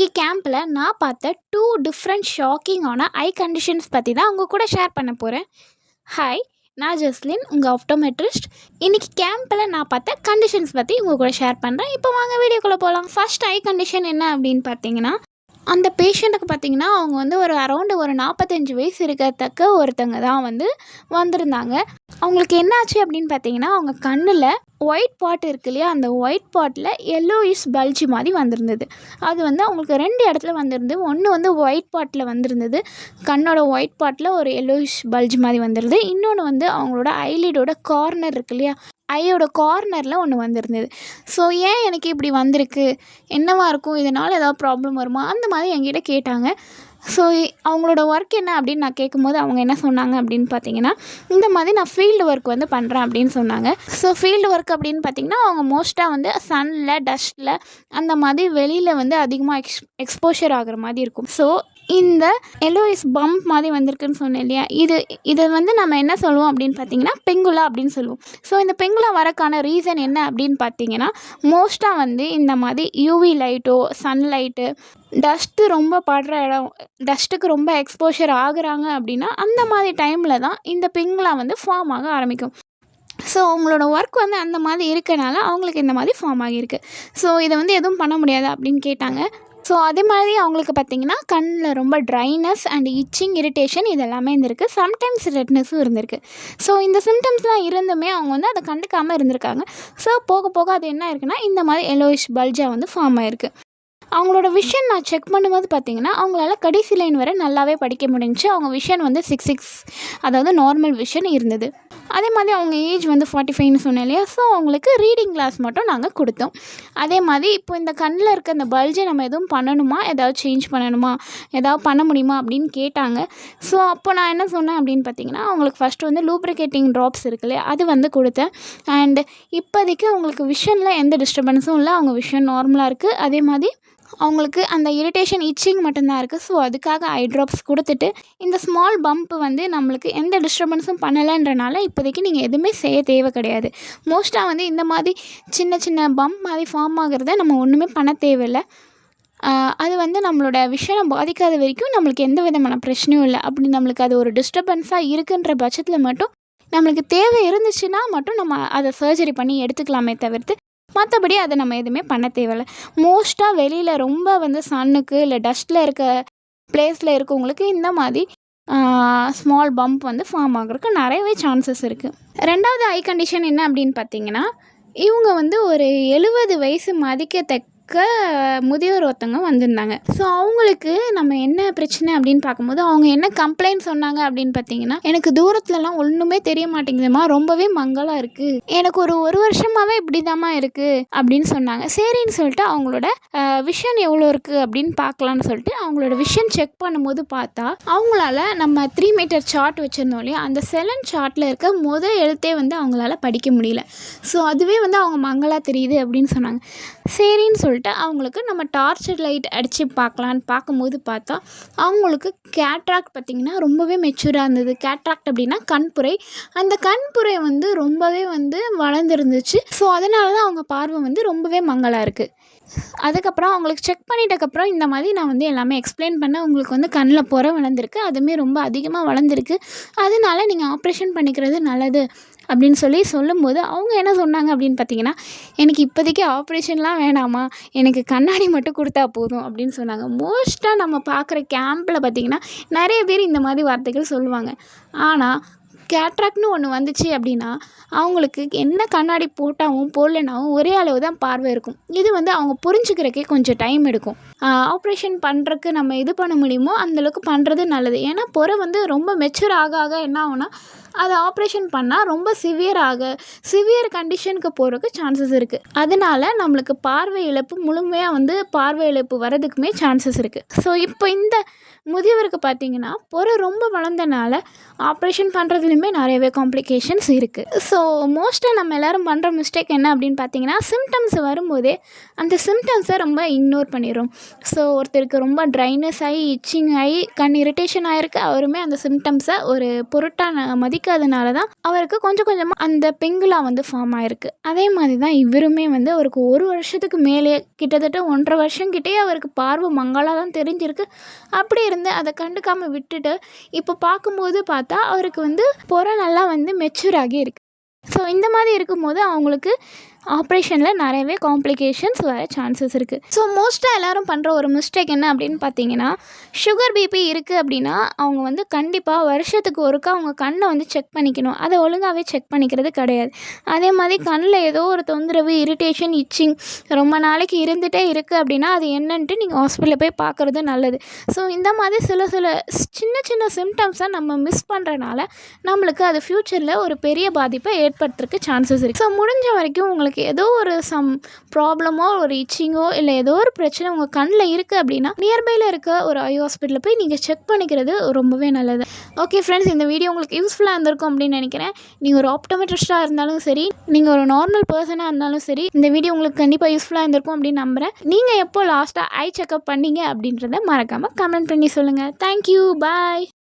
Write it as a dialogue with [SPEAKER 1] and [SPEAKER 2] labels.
[SPEAKER 1] இன்னைக்கு கேம்பில் நான் பார்த்த 2 டிஃப்ரெண்ட் ஷாக்கிங்கான ஐ கண்டிஷன்ஸ் பற்றி தான் உங்கள் கூட ஷேர் பண்ண போகிறேன். ஹாய், நான் ஜஸ்லின், உங்கள் ஆப்டோமெட்ரிஸ்ட். இன்னைக்கு கேம்பில் நான் பார்த்த கண்டிஷன்ஸ் பற்றி உங்கள் கூட ஷேர் பண்ணுறேன். இப்போ வாங்க வீடியோக்குள்ளே போகலாம். ஃபர்ஸ்ட் ஐ கண்டிஷன் என்ன அப்படின்னு பார்த்தீங்கன்னா, அந்த பேஷண்ட்டுக்கு பார்த்தீங்கன்னா அவங்க வந்து ஒரு அரௌண்டு ஒரு 45 வயசு இருக்கத்தக்க ஒருத்தங்க தான் வந்திருந்தாங்க. அவங்களுக்கு என்னாச்சு அப்படின்னு பார்த்தீங்கன்னா, அவங்க கண்ணில் ஒயிட் பாட் இருக்கு இல்லையா, அந்த ஒயிட் பாட்டில் எல்லோயிஷ் பல்ஜி மாதிரி வந்திருந்தது. அது அவங்களுக்கு 2 இடத்துல வந்திருந்து. ஒன்று ஒயிட் பாட்டில் வந்திருந்தது, கண்ணோட ஒயிட் பாட்டில் ஒரு எல்லோயிஷ் பல்ஜி மாதிரி வந்துருது. இன்னொன்று அவங்களோட ஐலிடோட கார்னர் இருக்கு இல்லையா, ஐயோட கார்னரில் ஒன்று வந்திருந்தது. ஸோ ஏன் எனக்கு இப்படி வந்திருக்கு, என்னவா இருக்கும், இதனால் ஏதாவது ப்ராப்ளம் வருமா, அந்த மாதிரி என்கிட்ட கேட்டாங்க. ஸோ அவங்களோட ஒர்க் என்ன அப்படின்னு நான் கேட்கும்போது அவங்க என்ன சொன்னாங்க அப்படின்னு பார்த்தீங்கன்னா, இந்த மாதிரி நான் ஃபீல்டு ஒர்க் பண்ணுறேன் அப்படின்னு சொன்னாங்க. ஸோ ஃபீல்டு ஒர்க் அப்படின்னு பார்த்திங்கன்னா, அவங்க மோஸ்ட்டாக சன்னில், டஸ்ட்டில் அந்த மாதிரி வெளியில் அதிகமாக எக்ஸ்போஷர் ஆகிற மாதிரி இருக்கும். ஸோ இந்த எல்லோயிஸ் பம்ப் மாதிரி வந்திருக்குன்னு சொன்னேன் இல்லையா, இதை நம்ம என்ன சொல்லுவோம் அப்படின்னு பார்த்தீங்கன்னா, பெங்குலா அப்படின்னு சொல்லுவோம். ஸோ இந்த பெங்குலா வரக்கான ரீசன் என்ன அப்படின்னு பார்த்தீங்கன்னா, மோஸ்ட்டாக இந்த மாதிரி யூவி லைட்டோ, சன்லைட்டு, டஸ்ட்டு ரொம்ப படுற இடம், டஸ்ட்டுக்கு ரொம்ப எக்ஸ்போஷர் ஆகுறாங்க அப்படின்னா அந்த மாதிரி டைமில் தான் இந்த பெங்குலா ஃபார்ம் ஆக ஆரம்பிக்கும். ஸோ அவங்களோட ஒர்க் அந்த மாதிரி இருக்கனால அவங்களுக்கு இந்த மாதிரி ஃபார்ம் ஆகியிருக்கு. ஸோ இதை எதுவும் பண்ண முடியாது அப்படின்னு கேட்டாங்க. ஸோ அதே மாதிரி அவங்களுக்கு பார்த்திங்கன்னா கண்ணில் ரொம்ப ட்ரைனஸ் அண்ட் இச்சிங், இரிட்டேஷன் இதெல்லாமே இருந்திருக்கு. சம்டைம்ஸ் ரெட்னஸும் இருந்திருக்கு. ஸோ இந்த சிம்டம்ஸ்லாம் இருந்துமே அவங்க அதை கண்டுக்காமல் இருந்திருக்காங்க. ஸோ போக போக அது என்ன இருக்குன்னா, இந்த மாதிரி எல்லோயிஷ் பல்ஜாக ஃபார்ம் ஆகிருக்கு. அவங்களோட விஷன் நான் செக் பண்ணும்போது பார்த்திங்கன்னா, அவங்களால கடைசி லைன் வரை நல்லாவே படிக்க முடிஞ்சிச்சு. அவங்க விஷன் 6 அதாவது நார்மல் விஷன் இருந்தது. அதே மாதிரி அவங்க ஏஜ் 45ன்னு சொன்னேன் இல்லையா. ஸோ அவங்களுக்கு ரீடிங் கிளாஸ் மட்டும் நாங்கள் கொடுத்தோம். அதே மாதிரி இப்போ இந்த கண்ணில் இருக்க அந்த பல்ஜை நம்ம எதுவும் பண்ணணுமா, ஏதாவது சேஞ்ச் பண்ணணுமா, ஏதாவது பண்ண முடியுமா அப்படின்னு கேட்டாங்க. ஸோ அப்போ நான் என்ன சொன்னேன் அப்படின்னு பார்த்திங்கன்னா, அவங்களுக்கு ஃபஸ்ட்டு லூப்ரிகேட்டிங் ட்ராப்ஸ் இருக்கு இல்லையா, அது கொடுத்தேன். அண்ட் இப்போதைக்கு அவங்களுக்கு விஷனில் எந்த டிஸ்டர்பன்ஸும் இல்லை, அவங்க விஷன் நார்மலாக இருக்குது. அதே மாதிரி அவங்களுக்கு அந்த இரிட்டேஷன், இச்சிங் மட்டும்தான் இருக்குது. ஸோ அதுக்காக ஐ ட்ராப்ஸ் கொடுத்துட்டு, இந்த ஸ்மால் பம்ப் நம்மளுக்கு எந்த டிஸ்டர்பன்ஸும் பண்ணலைன்றனால இப்போதைக்கு நீங்கள் எதுவுமே செய்ய தேவை கிடையாது. மோஸ்ட்டாக இந்த மாதிரி சின்ன சின்ன பம்ப் மாதிரி ஃபார்ம் ஆகிறத நம்ம ஒன்றுமே பண்ண தேவையில்லை. அது நம்மளோட விஷனை பாதிக்காத வரைக்கும் நம்மளுக்கு எந்த விதமான பிரச்சனையும் இல்லை. அப்படி நம்மளுக்கு அது ஒரு டிஸ்டர்பன்ஸாக இருக்குன்ற பட்சத்தில் மட்டும் நம்மளுக்கு தேவை இருந்துச்சுன்னா மட்டும் நம்ம அதை சர்ஜரி பண்ணி எடுத்துக்கலாமே தவிர்த்து, மற்றபடி அதை நம்ம எதுவுமே பண்ண தேவையில்லை. மோஸ்ட்டாக வெளியில் ரொம்ப சன்னுக்கு இல்லை டஸ்ட்டில் இருக்க பிளேஸில் இருக்கவங்களுக்கு இந்த மாதிரி ஸ்மால் பம்ப் ஃபார்ம் ஆகிறதுக்கு நிறையவே சான்சஸ் இருக்குது. 2வது ஐ கண்டிஷன் என்ன அப்படின்னு பார்த்தீங்கன்னா, இவங்க ஒரு 70 வயசு மதிக்கத்தக்க முதியோர் ஒருத்தவங்க வந்திருந்தாங்க. ஸோ அவங்களுக்கு நம்ம என்ன பிரச்சனை அப்படின்னு பார்க்கும்போது, அவங்க என்ன கம்ப்ளைண்ட் சொன்னாங்க அப்படின்னு பார்த்தீங்கன்னா, எனக்கு தூரத்துலலாம் ஒன்றுமே தெரிய மாட்டேங்குதுமா, ரொம்பவே மங்கலாக இருக்குது, எனக்கு ஒரு வருஷமாகவே இப்படி தாம்மா இருக்குது அப்படின்னு சொன்னாங்க. சரின்னு சொல்லிட்டு அவங்களோட விஷன் எவ்வளோ இருக்குது அப்படின்னு பார்க்கலான்னு சொல்லிட்டு அவங்களோட விஷன் செக் பண்ணும்போது பார்த்தா, அவங்களால நம்ம 3 மீட்டர் சார்ட் வச்சுருந்தோம் இல்லையா, அந்த 7 சார்ட்டில் இருக்க எழுத்தே அவங்களால படிக்க முடியல. ஸோ அதுவே அவங்க மங்கலாக தெரியுது அப்படின்னு சொன்னாங்க. சரின்னு சொல்லிட்டு அவங்களுக்கு நம்ம டார்ச் லைட் அடித்து பார்க்கலான்னு பார்க்கும்போது பார்த்தா, அவங்களுக்கு கேட்ராக்ட் பார்த்திங்கன்னா ரொம்பவே மெச்சூராக இருந்தது. கேட்ராக்ட் அப்படின்னா கண்புரை. அந்த கண்புரை ரொம்பவே வளர்ந்துருந்துச்சு. ஸோ அதனால தான் அவங்க பார்வை ரொம்பவே மங்கலாக இருக்குது. அதுக்கப்புறம் அவங்களுக்கு செக் பண்ணிட்டக்கப்புறம் இந்த மாதிரி நான் எல்லாமே எக்ஸ்பிளைன் பண்ணேன். உங்களுக்கு கண்ணில் புரை வளர்ந்துருக்கு, அதுவுமே ரொம்ப அதிகமாக வளர்ந்துருக்கு, அதனால நீங்கள் ஆப்ரேஷன் பண்ணிக்கிறது நல்லது அப்படின்னு சொல்லும்போது அவங்க என்ன சொன்னாங்க அப்படின்னு பார்த்தீங்கன்னா, எனக்கு இப்போதைக்கு ஆப்ரேஷன்லாம் வேணாமா, எனக்கு கண்ணாடி மட்டும் கொடுத்தா போதும் அப்படின்னு சொன்னாங்க. மோஸ்ட்டாக நம்ம பார்க்குற கேம்பில் பார்த்திங்கன்னா நிறைய பேர் இந்த மாதிரி வார்த்தைகள் சொல்லுவாங்க. ஆனால் கேட்ராக்ட்னு ஒன்று வந்துச்சு அப்படின்னா அவங்களுக்கு என்ன கண்ணாடி போட்டாவும் போடலனாவும் ஒரே அளவு தான் பார்வை இருக்கும். இது அவங்க புரிஞ்சுக்கிறக்கே கொஞ்சம் டைம் எடுக்கும். ஆப்ரேஷன் பண்ணுறக்கு நம்ம இது பண்ண முடியுமோ அந்தளவுக்கு பண்ணுறது நல்லது. ஏன்னா புறை ரொம்ப மெச்சூர் ஆக ஆக என்ன ஆகும்னா, அதை ஆப்ரேஷன் பண்ணால் ரொம்ப சிவியர் கண்டிஷனுக்கு போகிறதுக்கு சான்சஸ் இருக்குது. அதனால நம்மளுக்கு பார்வை இழப்பு முழுமையாக பார்வை இழப்பு வரதுக்குமே சான்சஸ் இருக்குது. ஸோ இப்போ இந்த முதியவருக்கு பார்த்திங்கன்னா புறை ரொம்ப வளர்ந்தனால ஆப்ரேஷன் பண்ணுறதுலையுமே நிறையவே காம்ப்ளிகேஷன்ஸ் இருக்குது. ஸோ மோஸ்ட்டாக நம்ம எல்லோரும் பண்ணுற மிஸ்டேக் என்ன அப்படின்னு பார்த்தீங்கன்னா, சிம்டம்ஸ் வரும்போதே அந்த சிம்டம்ஸை ரொம்ப இக்னோர் பண்ணிடுறோம். ஸோ ஒருத்தருக்கு ரொம்ப ட்ரைனஸ் ஆகி, இச்சிங் ஆகி, கண் இரிட்டேஷன் ஆகிருக்கு, அவருமே அந்த சிம்டம்ஸை ஒரு பொருட்டாக மதிக்க பிடிக்காதனால தான் அவருக்கு கொஞ்சம் கொஞ்சமாக அந்த பிங்குலா வந்து ஃபார்ம் ஆயிருக்கு. அதே மாதிரி தான் இவருமே வந்து அவருக்கு 1 வருஷத்துக்கு மேலே கிட்டத்தட்ட 1.5 வருஷம் கிட்டே அவருக்கு பார்வை மங்கலாக தான் தெரிஞ்சிருக்கு. அப்படி இருந்து அதை கண்டுக்காமல் விட்டுட்டு இப்போ பார்க்கும்போது பார்த்தா அவருக்கு வந்து நல்லா வந்து மெச்சூர் ஆகி இருக்கு. ஸோ இந்த மாதிரி இருக்கும்போது அவங்களுக்கு ஆப்ரேஷனில் நிறையவே காம்ப்ளிகேஷன்ஸ் வர சான்சஸ் இருக்குது. ஸோ மோஸ்ட்டாக எல்லோரும் பண்ணுற ஒரு மிஸ்டேக் என்ன அப்படின்னு பார்த்தீங்கன்னா, சுகர் பிபி இருக்குது அப்படின்னா அவங்க வந்து கண்டிப்பாக வருஷத்துக்கு ஒருக்கா அவங்க கண்ணை வந்து செக் பண்ணிக்கணும். அதை ஒழுங்காகவே செக் பண்ணிக்கிறது கிடையாது. அதே மாதிரி கண்ணில் ஏதோ ஒரு தொந்தரவு, இரிட்டேஷன், இச்சிங் ரொம்ப நாளைக்கு இருந்துகிட்டே இருக்குது அப்படின்னா அது என்னன்ட்டு நீங்கள் ஹாஸ்பிட்டலில் போய் பார்க்குறது நல்லது. ஸோ இந்த மாதிரி சில சின்ன சின்ன சிம்டம்ஸை நம்ம மிஸ் பண்ணுறனால நம்மளுக்கு அது ஃப்யூச்சரில் ஒரு பெரிய பாதிப்பை ஏற்படுத்துறதுக்கு சான்சஸ் இருக்குது. ஸோ முடிஞ்ச வரைக்கும் உங்களுக்கு ஏதோ ஒரு ப்ராப்ளமோ, ஒரு இச்சிங்கோ இல்லை ஏதோ ஒரு பிரச்சனை உங்கள் கண்ணில் இருக்குது அப்படின்னா நியர்பையில் இருக்க ஒரு ஐ ஹாஸ்பிட்டலில் போய் நீங்கள் செக் பண்ணிக்கிறது ரொம்பவே நல்லது. ஓகே ஃப்ரெண்ட்ஸ், இந்த வீடியோ உங்களுக்கு யூஸ்ஃபுல்லாக இருந்திருக்கும் அப்படின்னு நினைக்கிறேன். நீங்கள் ஒரு ஆப்டோமெட்ரிஸ்டாக இருந்தாலும் சரி, நீங்கள் ஒரு நார்மல் பர்சனாக இருந்தாலும் சரி, இந்த வீடியோ உங்களுக்கு கண்டிப்பாக யூஸ்ஃபுல்லாக இருந்திருக்கும் அப்படின்னு நம்புகிறேன். நீங்கள் எப்போ லாஸ்ட்டாக ஐ செக்அப் பண்ணீங்க அப்படின்றத மறக்காமல் கமெண்ட் பண்ணி சொல்லுங்கள். தேங்க்யூ, பாய்.